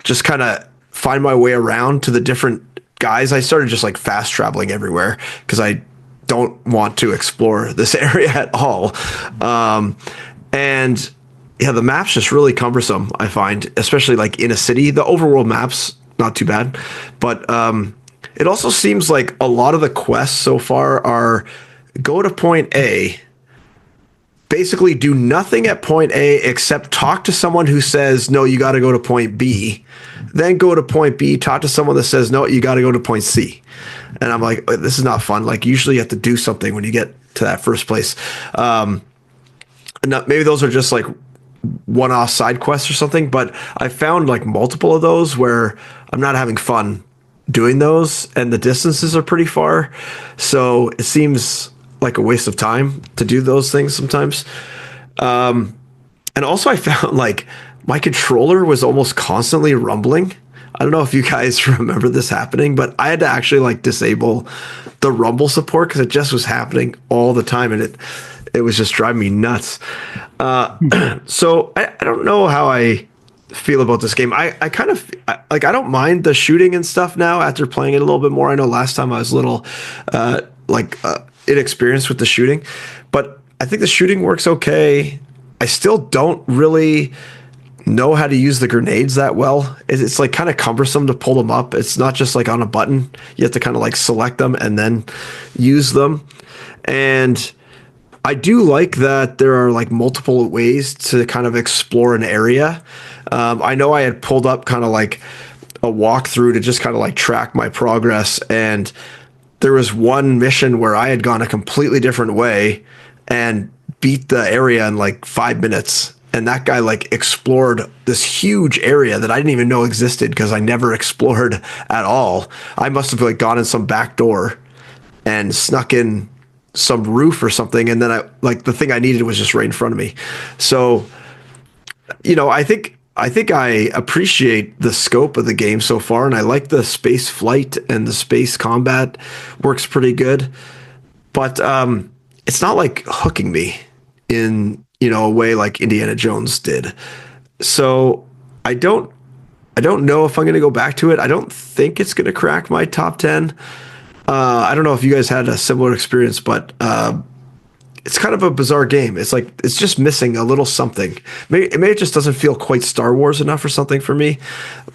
just kind of find my way around to the different guys. I started just fast traveling everywhere because I don't want to explore this area at all. And yeah, the map's just really cumbersome, I find, especially in a city. The overworld map's not too bad, but it also seems like a lot of the quests so far are go to point A, basically do nothing at point A except talk to someone who says, no, you got to go to point B. Then go to point B, talk to someone that says, no, you got to go to point C. And I'm like, this is not fun. Like, usually you have to do something when you get to that first place. Maybe those are just like one-off side quests or something, but I found like multiple of those where I'm not having fun doing those, and the distances are pretty far. So it seems like a waste of time to do those things sometimes. And also I found like my controller was almost constantly rumbling. I don't know if you guys remember this happening, but I had to actually like disable the rumble support because it just was happening all the time, and it was just driving me nuts. So I don't know how I feel about this game. I kind of like, I don't mind the shooting and stuff now after playing it a little bit more. I know last time I was a little inexperienced with the shooting, but I think the shooting works okay. I still don't really know how to use the grenades that well. It's like kind of cumbersome to pull them up. It's not just like on a button. You have to kind of like select them and then use them. And I do like that there are like multiple ways to kind of explore an area. I know I had pulled up kind of like a walkthrough to just kind of like track my progress, and there was one mission where I had gone a completely different way and beat the area in like 5 minutes. And that guy like explored this huge area that I didn't even know existed because I never explored at all. I must have like gone in some back door and snuck in some roof or something, and then the thing I needed was just right in front of me. So, I think I appreciate the scope of the game so far, and I like the space flight and the space combat works pretty good. But it's not like hooking me in a way like Indiana Jones did. So I don't know if I'm going to go back to it. I don't think it's going to crack my top 10. I don't know if you guys had a similar experience, but it's kind of a bizarre game. It's like it's just missing a little something. Maybe it just doesn't feel quite Star Wars enough or something for me,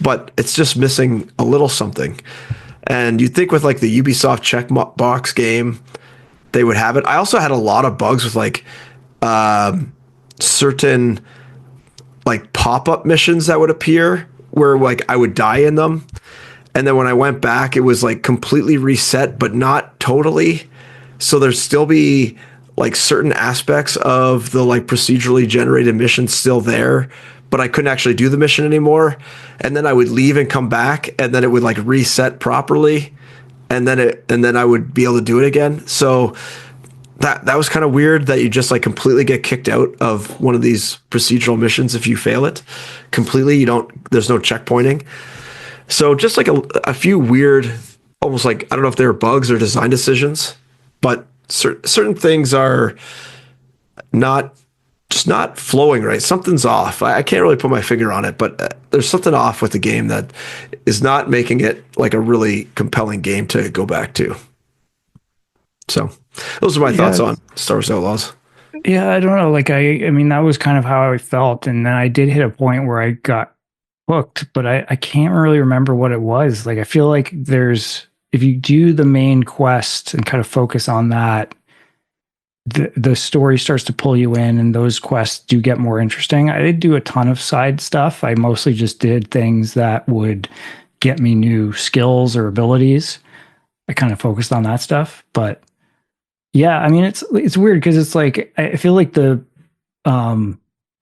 but it's just missing a little something. And you'd think with like the Ubisoft checkbox game, they would have it. I also had a lot of bugs with like certain like pop-up missions that would appear where like I would die in them. And then when I went back, it was like completely reset, but not totally. So there'd still be like certain aspects of the like procedurally generated mission still there, but I couldn't actually do the mission anymore. And then I would leave and come back, and then it would like reset properly, and then I would be able to do it again. So that was kind of weird that you just like completely get kicked out of one of these procedural missions if you fail it completely. There's no checkpointing. So just like a few weird, almost like, I don't know if they're bugs or design decisions, but certain things are not flowing right. Something's off. I can't really put my finger on it, but there's something off with the game that is not making it like a really compelling game to go back to. So those are my thoughts on Star Wars Outlaws. Yeah, I don't know. Like, I mean, that was kind of how I felt. And then I did hit a point where I got hooked, but I can't really remember what it was. Like, I feel like if you do the main quest and kind of focus on that, the story starts to pull you in, and those quests do get more interesting. I did do a ton of side stuff. I mostly just did things that would get me new skills or abilities. I kind of focused on that stuff, but yeah, I mean, it's weird because it's like, I feel like the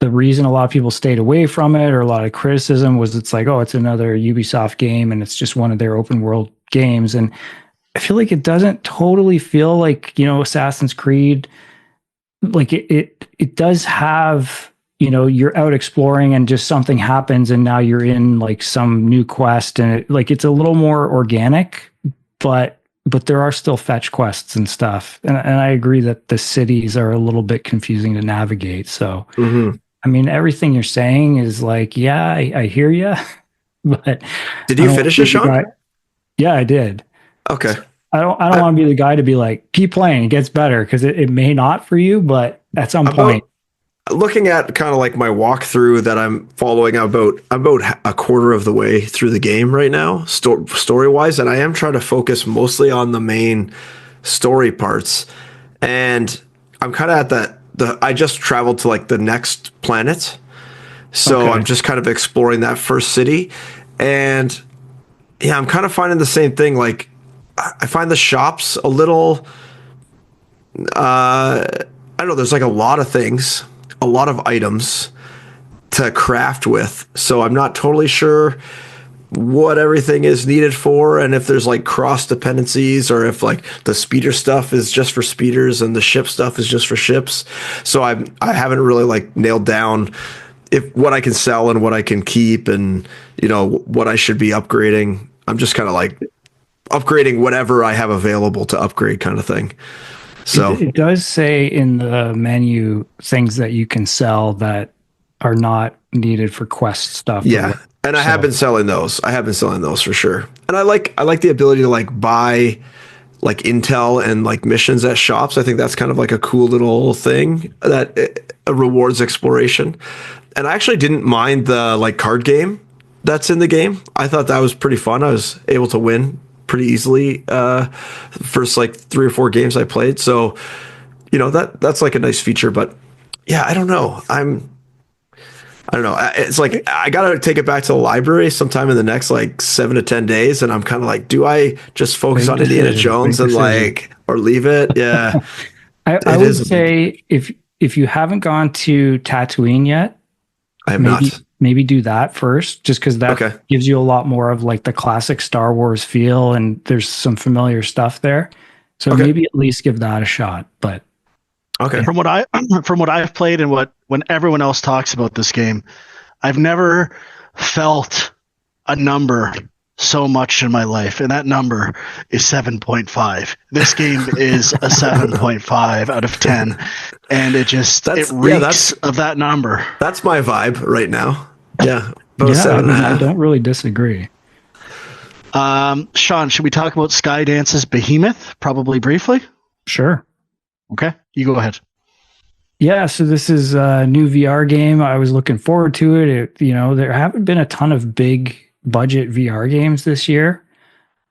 reason a lot of people stayed away from it, or a lot of criticism, was it's like, oh, it's another Ubisoft game and it's just one of their open world games. And I feel like it doesn't totally feel like, Assassin's Creed. Like it does have, you're out exploring and just something happens and now you're in like some new quest, and it's a little more organic, but there are still fetch quests and stuff. And I agree that the cities are a little bit confusing to navigate. So, I mean, everything you're saying is like, yeah, I hear you. But did you finish it, Sean? Yeah, I did. Okay. I don't want to be the guy to be like, keep playing, it gets better, because it may not for you, but at some point. Looking at kind of like my walkthrough that I'm following, I'm about a quarter of the way through the game right now, story wise, and I am trying to focus mostly on the main story parts. And I'm kind of at I just traveled to like the next planet. So Okay. I'm just kind of exploring that first city. And yeah, I'm kind of finding the same thing. Like I find the shops a little I don't know, there's like a lot of things, a lot of items to craft with. So I'm not totally sure what everything is needed for, and if there's like cross dependencies, or if like the speeder stuff is just for speeders and the ship stuff is just for ships. So I haven't really like nailed down if what I can sell and what I can keep, and what I should be upgrading. I'm just kind of like upgrading whatever I have available to upgrade, kind of thing. So It does say in the menu things that you can sell that are not needed for quest stuff. Or yeah, and I have been selling those. I have been selling those for sure. And I like the ability to like buy like intel and like missions at shops. I think that's kind of like a cool little thing that rewards exploration. And I actually didn't mind the like card game that's in the game. I thought that was pretty fun. I was able to win pretty easily first like 3 or 4 games I played. So, that's like a nice feature. But yeah, I don't know. I don't know. It's like I gotta take it back to the library sometime in the next like 7 to 10 days, and I'm kind of like, do I just focus on Indiana Jones and like, or leave it? Yeah, I would say if you haven't gone to Tatooine yet, I have not. Maybe do that first, just because that gives you a lot more of like the classic Star Wars feel, and there's some familiar stuff there. So maybe at least give that a shot. But from what I've played and when everyone else talks about this game, I've never felt a number so much in my life, and that number is 7.5. This game is a 7.5 out of 10, and it reeks of that number. That's my vibe right now. Yeah, I don't really disagree. Sean, should we talk about Skydance's Behemoth probably briefly? Sure. Okay, you go ahead. Yeah, so this is a new VR game. I was looking forward to it. There haven't been a ton of big budget VR games this year.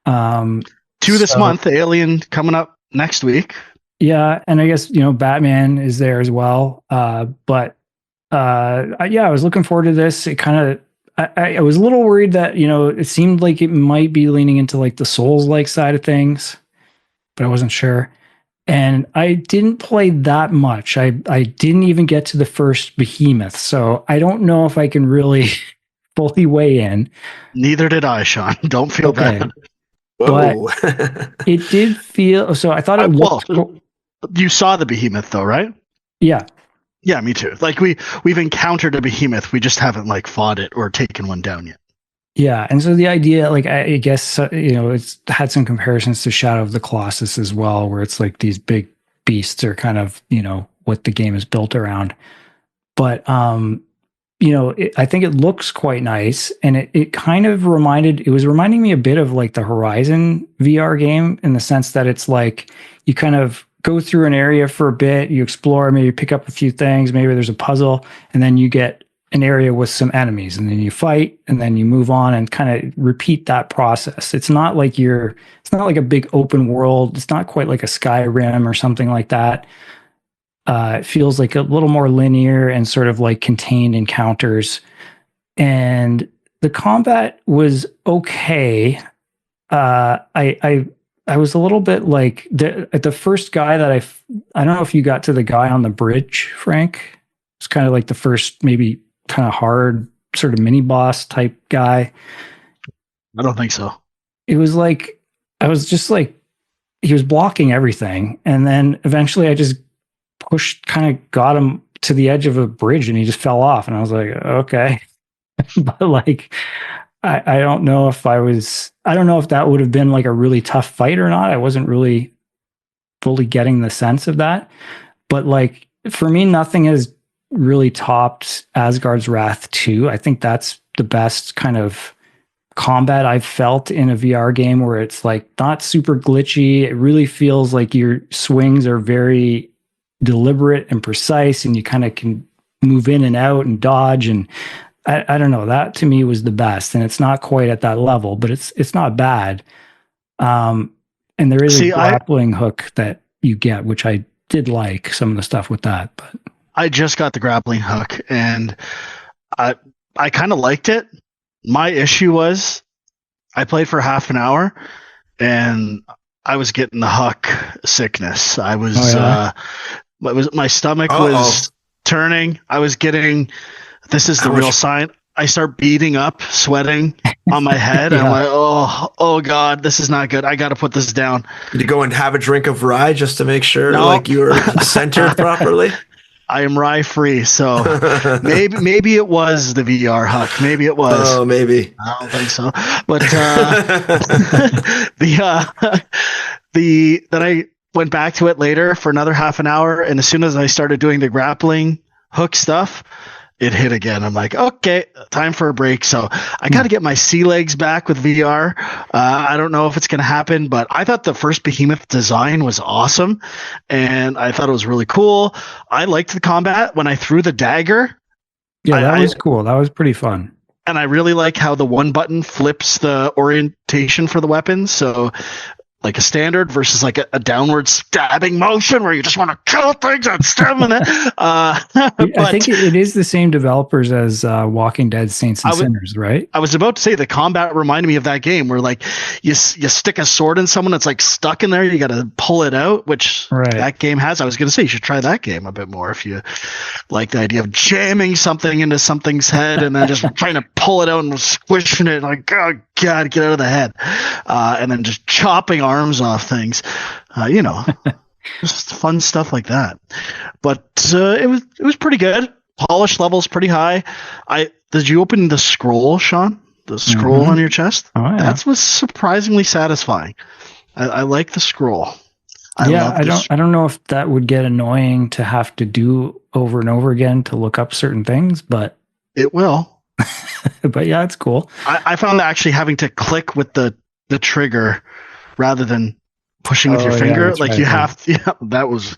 This month, Alien coming up next week. Yeah, and I guess Batman is there as well. But I was looking forward to this. It kind of I was a little worried that it seemed like it might be leaning into like the Souls-like side of things, but I wasn't sure. And I didn't play that much. I didn't even get to the first Behemoth, so I don't know if I can really fully weigh in. Neither did I, Sean. Don't feel bad. But it did feel so. I thought it looked. You saw the Behemoth, though, right? Yeah. Yeah, me too. Like we've encountered a Behemoth, we just haven't like fought it or taken one down yet. Yeah, and so the idea, like I guess it's had some comparisons to Shadow of the Colossus as well, where it's like these big beasts are kind of what the game is built around. But I think it looks quite nice, and it kind of was reminding me a bit of like the Horizon VR game in the sense that it's like you kind of go through an area for a bit, you explore, maybe pick up a few things, maybe there's a puzzle, and then you get an area with some enemies, and then you fight, and then you move on and kind of repeat that process. It's not like a big open world. It's not quite like a Skyrim or something like that. It feels like a little more linear and sort of like contained encounters. And the combat was okay. I was a little bit like the first guy that I don't know if you got to the guy on the bridge, Frank. It's kind of like the first maybe kind of hard sort of mini boss type guy. I don't think so. It was like I was just like he was blocking everything, and then eventually I just kind of got him to the edge of a bridge, and he just fell off, and I was like, okay. But like I don't know if I don't know if that would have been like a really tough fight or not. I wasn't really fully getting the sense of that. But like for me, nothing has really topped Asgard's Wrath 2. I think that's the best kind of combat I've felt in a VR game, where it's like not super glitchy. It really feels like your swings are very deliberate and precise, and you kind of can move in and out and dodge. And I don't know, that to me was the best. And it's not quite at that level, but it's not bad. And there is a grappling hook that you get, which I did like some of the stuff with that, but I just got the grappling hook, and I kind of liked it. My issue was I played for half an hour, and I was getting the huck sickness. I was, my stomach was turning. I was getting, this is the real sign. I start beating up, sweating on my head. Yeah. I'm like, oh God, this is not good. I got to put this down. Did you go and have a drink of rye just to make sure No. like you were centered properly? I am rye free, so maybe it was the VR huck. Maybe it was. Oh, maybe. I don't think so. But then I went back to it later for another half an hour, and as soon as I started doing the grappling hook stuff, it hit again. I'm like, okay, time for a break. So I got to get my sea legs back with VR. I don't know if it's going to happen, but I thought the first Behemoth design was awesome, and I thought it was really cool. I liked the combat when I threw the dagger. Yeah, that was cool. That was pretty fun. And I really like how the one button flips the orientation for the weapons. So like a standard versus like a downward stabbing motion where you just want to kill things and stab them. I think it is the same developers as Walking Dead Saints and Sinners, right? I was about to say the combat reminded me of that game where like you stick a sword in someone that's like stuck in there. You got to pull it out, which that game has. I was going to say you should try that game a bit more if you like the idea of jamming something into something's head and then just trying to pull it out and squishing it like, oh God, get out of the head. And then just chopping arms off things, just fun stuff like that. But it was pretty good. Polish levels pretty high. Did you open the scroll, Sean? The scroll on your chest? Oh, yeah. That was surprisingly satisfying. I like the scroll. I don't know if that would get annoying to have to do over and over again to look up certain things, but it will. But yeah, it's cool. I found that actually having to click with the trigger rather than pushing with your finger, have to, that was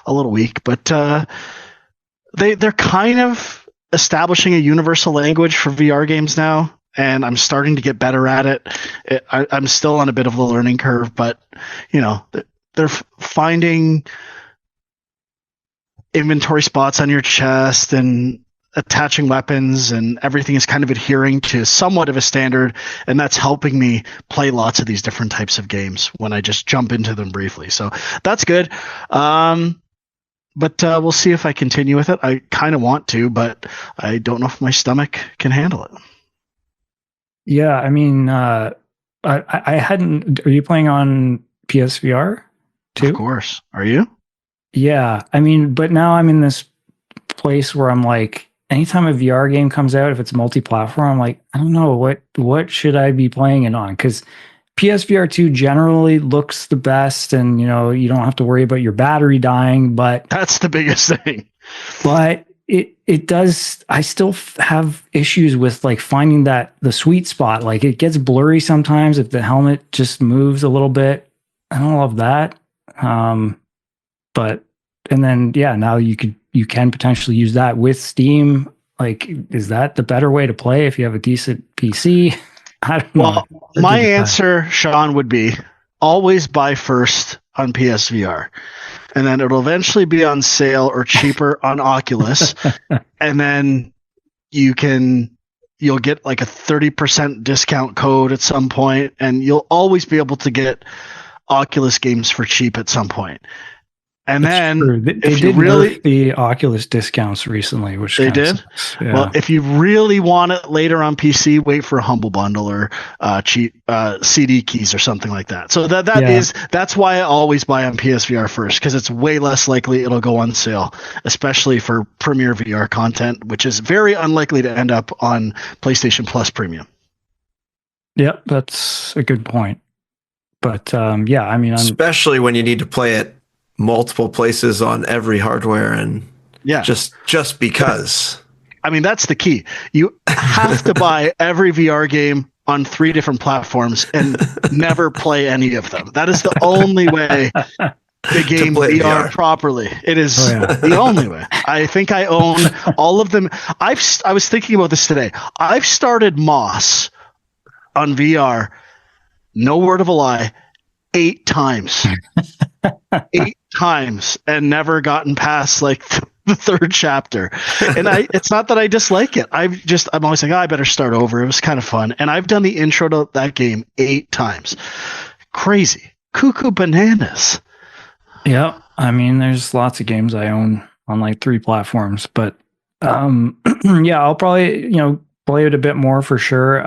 a little weak, but they're kind of establishing a universal language for VR games now, and I'm starting to get better at it. I'm still on a bit of a learning curve, but they're finding inventory spots on your chest and attaching weapons, and everything is kind of adhering to somewhat of a standard, and that's helping me play lots of these different types of games when I just jump into them briefly. So that's good. But we'll see if I continue with it. I kind of want to, but I don't know if my stomach can handle it. Yeah, I mean, I hadn't. Are you playing on PSVR too? Of course. Are you? Yeah, I mean, but now I'm in this place where I'm like, anytime a VR game comes out, if it's multi-platform, I'm like, I don't know, what should I be playing it on? Because PSVR 2 generally looks the best, and you don't have to worry about your battery dying, but that's the biggest thing. But it does. I still have issues with like finding the sweet spot. Like it gets blurry sometimes if the helmet just moves a little bit. I don't love that. But and then now you can potentially use that with Steam. Like, is that the better way to play if you have a decent PC? I don't know. Well, my answer, Sean, would be always buy first on PSVR, and then it'll eventually be on sale or cheaper on Oculus, and then you'll get like a 30% discount code at some point, and you'll always be able to get Oculus games for cheap at some point. And That's then they did really the Oculus discounts recently, which they did. Yeah. Well, if you really want it later on PC, wait for a Humble Bundle or cheap CD keys or something like that. So that's why I always buy on PSVR first, because it's way less likely it'll go on sale, especially for Premier VR content, which is very unlikely to end up on PlayStation Plus Premium. Yeah, that's a good point. But I mean, especially when you need to play it multiple places on every hardware, and just because. I mean, that's the key. You have to buy every VR game on 3 different platforms and never play any of them. That is the only way to game VR properly. It is the only way. I think I own all of them. I was thinking about this today. I've started Moss on VR, no word of a lie, 8 times. 8 times and never gotten past like the third chapter. And it's not that I dislike it. I'm always like, oh, I better start over. It was kind of fun. And I've done the intro to that game 8 times. Crazy. Cuckoo bananas. Yeah. I mean, there's lots of games I own on like 3 platforms, but yeah, I'll probably, play it a bit more for sure.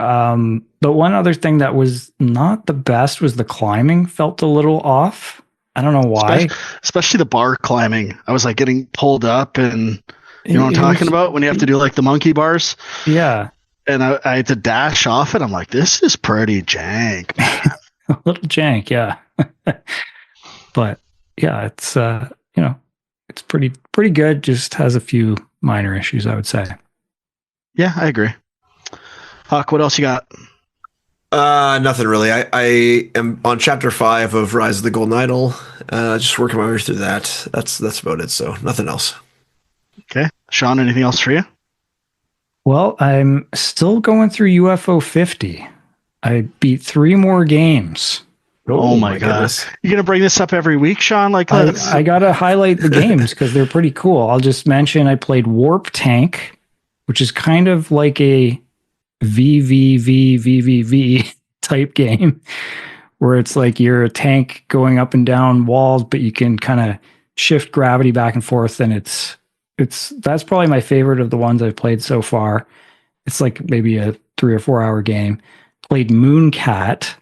But one other thing that was not the best was the climbing felt a little off. I don't know why. Especially the bar climbing. I was like getting pulled up, and you know what I'm talking about when you have to do like the monkey bars. Yeah. And I had to dash off it. I'm like, this is pretty jank, man. A little jank, yeah. But yeah, it's it's pretty good. Just has a few minor issues, I would say. Yeah, I agree. Huck, what else you got? Nothing really. I am on chapter 5 of Rise of the Golden Idol. Just working my way through that. That's about it. So nothing else. Okay. Sean, anything else for you? Well, I'm still going through UFO 50. I beat 3 more games. Oh my goodness. You're going to bring this up every week, Sean? Like, I got to highlight the games because they're pretty cool. I'll just mention I played Warp Tank, which is kind of like a VVV type game where it's like you're a tank going up and down walls, but you can kind of shift gravity back and forth. And that's probably my favorite of the ones I've played so far. It's like maybe a 3 or 4 hour game. Played Mooncat.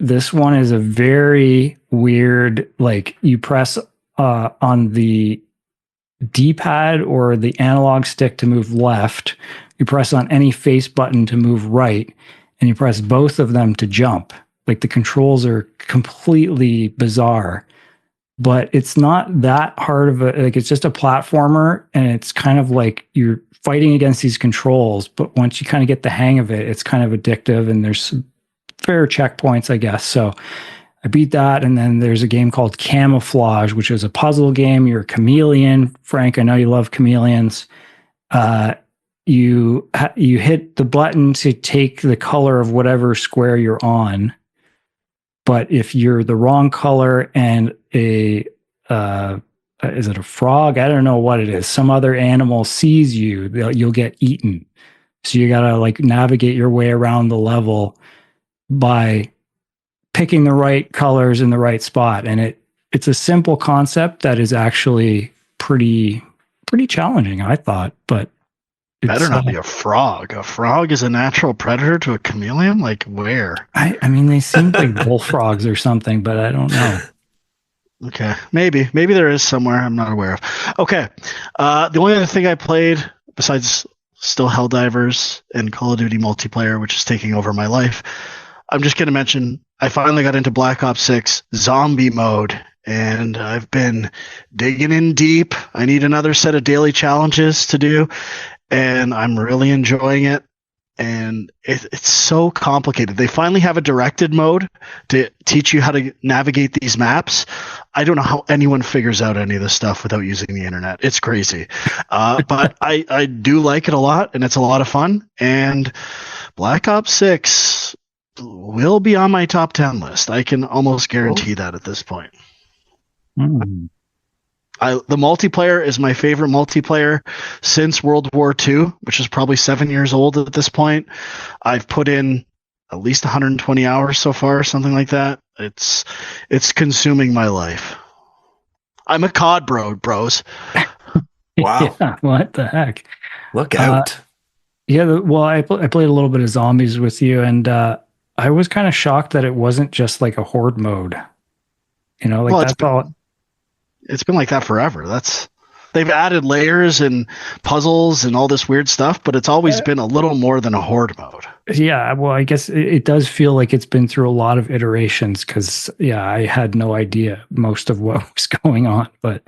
This one is a very weird, like you press on the D-pad or the analog stick to move left. You press on any face button to move right, and you press both of them to jump. Like the controls are completely bizarre, but it's not that hard of it's just a platformer, and it's kind of like you're fighting against these controls, but once you kind of get the hang of it, it's kind of addictive, and there's some fair checkpoints, I guess. So I beat that, and then there's a game called Camouflage, which is a puzzle game. You're a chameleon. Frank, I know you love chameleons. You hit the button to take the color of whatever square you're on, but if you're the wrong color and is it a frog? I don't know what it is. Some other animal sees you, you'll get eaten. So you gotta like navigate your way around the level by picking the right colors in the right spot. And it's a simple concept that is actually pretty challenging, I thought, but better not be a frog. A frog is a natural predator to a chameleon? Like where? I mean, they seem like bullfrogs or something, but I don't know. Okay. Maybe there is somewhere I'm not aware of. Okay. The only other thing I played besides still Helldivers and Call of Duty multiplayer, which is taking over my life, I'm just going to mention I finally got into Black Ops 6 zombie mode, and I've been digging in deep. I need another set of daily challenges to do, and I'm really enjoying it. And it's so complicated. They finally have a directed mode to teach you how to navigate these maps. I don't know how anyone figures out any of this stuff without using the internet. It's crazy. But I do like it a lot, and it's a lot of fun. And Black Ops 6 will be on my top 10 list. I can almost guarantee that at this point. Mm. The multiplayer is my favorite multiplayer since World War II, which is probably 7 years old at this point. I've put in at least 120 hours so far, something like that. It's consuming my life. I'm a COD bros. Wow. Yeah, what the heck? Look out. I played a little bit of zombies with you, and I was kind of shocked that it wasn't just like a horde mode. That's all. It's been like that forever. They've added layers and puzzles and all this weird stuff, but it's always been a little more than a horde mode. Yeah, well, I guess it does feel like it's been through a lot of iterations because, I had no idea most of what was going on, but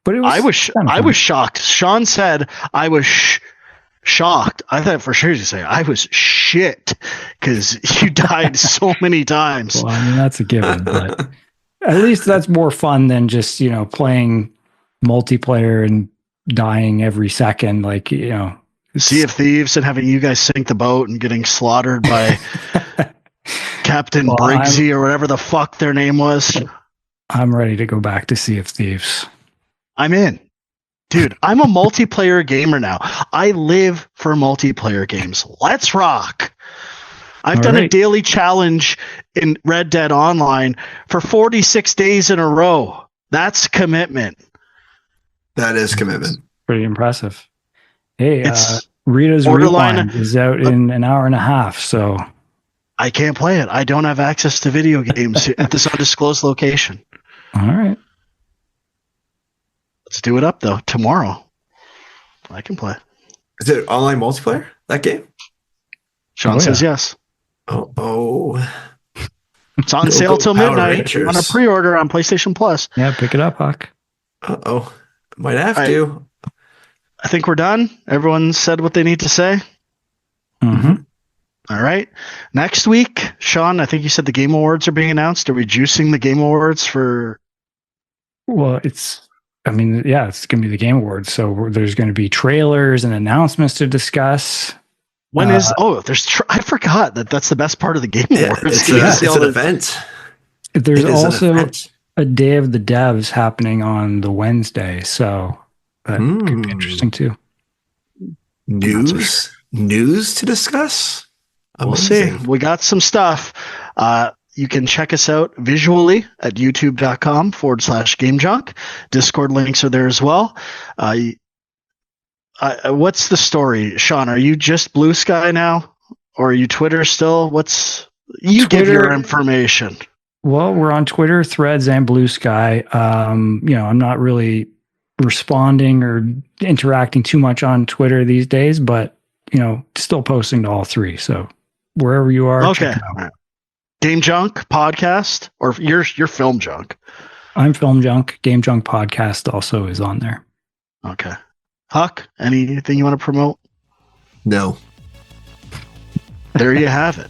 it was. I was shocked. Sean said I was shocked. I thought for sure you'd say I was shit because you died so many times. Well, I mean that's a given, but at least that's more fun than just playing multiplayer and dying every second. Like Sea of Thieves and having you guys sink the boat and getting slaughtered by Captain Briggsy or whatever the fuck their name was. I'm ready to go back to Sea of Thieves. I'm in. Dude, I'm a multiplayer gamer now. I live for multiplayer games. Let's rock. I've done a daily challenge in Red Dead Online for 46 days in a row. That's commitment. That is commitment. Pretty impressive. Hey, Rita's Rewind is out in an hour and a half, so I can't play it. I don't have access to video games at this undisclosed location. All right. Let's do it up, though. Tomorrow. I can play. Is it online multiplayer, that game? Sean says yes. Oh. It's on sale till midnight on a pre-order on PlayStation Plus. Yeah, pick it up, Huck. Uh-oh. Might have to. I think we're done. Everyone said what they need to say. Mm-hmm. All right. Next week, Sean, I think you said the Game Awards are being announced. Are we juicing the Game Awards for... Well, it's going to be the Game Awards. So there's going to be trailers and announcements to discuss. When is... I forgot that's the best part of the Game Awards. It's an event. There's also a Day of the Devs happening on the Wednesday. So that could be interesting too. News to discuss? We'll see. We got some stuff. You can check us out visually at youtube.com/GameJunk. Discord links are there as well. What's the story, Sean? Are you just Blue Sky now, or are you Twitter still? Give your information. Well, we're on Twitter, Threads, and Blue Sky. I'm not really responding or interacting too much on Twitter these days, but still posting to all three. So wherever you are, okay. Game Junk podcast, or you're Film Junk. I'm Film Junk. Game Junk podcast also is on there. Okay. Huck, anything you want to promote? No. There you have it.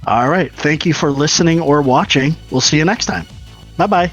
All right. Thank you for listening or watching. We'll see you next time. Bye-bye.